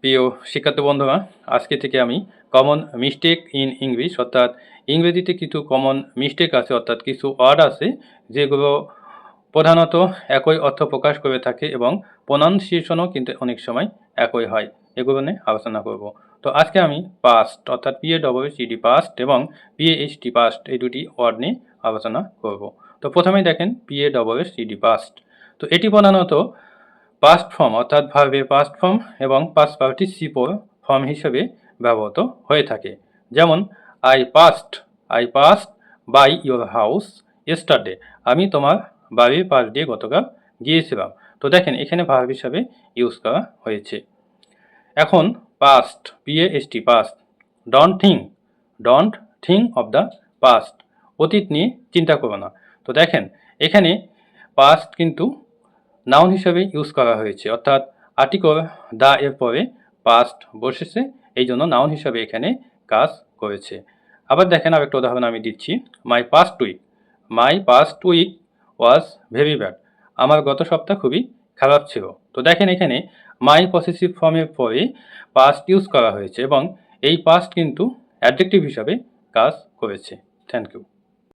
প্রিয় শিক্ষার্থী বন্ধুরা, আজকে থেকে আমি কমন মিস্টেক ইন ইংলিশ অর্থাৎ ইংরেজিতে কিছু কমন মিস্টেক আছে, অর্থাৎ কিছু ওয়ার্ড আছে যেগুলো প্রধানত একই অর্থ প্রকাশ করে থাকে এবং প্রনাউন্সিয়েশনও কিন্তু অনেক সময় একই হয়। এগুলো নিয়ে আলোচনা করব। তো আজকে আমি পাস্ট অর্থাৎ PASSED পাস্ট এবং PAST পাস্ট এই দুটি ওয়ার্ড নিয়ে আলোচনা করব। তো প্রথমেই দেখেন PASSED পাস্ট। তো এটি প্রধানত পাস্ট ফর্ম অর্থাৎ ভার্বের পাস্ট ফর্ম এবং পাস্ট পার্টিসিপল ফর্ম হিসেবে ব্যবহৃত হয়ে থাকে। যেমন I passed by your house yesterday, আমি তোমার বাড়ির পাশ দিয়ে গতকাল গিয়েছিলাম। তো দেখেন এখানে ভার্ব হিসাবে ইউজ করা হয়েছে। এখন past past, don't think of the past, অতীত নিয়ে চিন্তা করো না। তো দেখেন এখানে পাস্ট কিন্তু নাউন হিসাবে ইউজ করা হয়েছে, অর্থাৎ আর্টিকল দা এর পরে পাস্ট বসেছে, এই জন্য নাউন হিসাবে এখানে কাজ করেছে। আবার দেখেন আরেকটা উদাহরণ আমি দিচ্ছি। My past week was very bad, আমার গত সপ্তাহ খুবই খারাপ ছিল। তো দেখেন এখানে মাই পসেসিভ ফর্মের পরে পাস্ট ইউজ করা হয়েছে এবং এই পাস্ট কিন্তু অ্যাডজেক্টিভ হিসাবে কাজ করেছে। Thank you.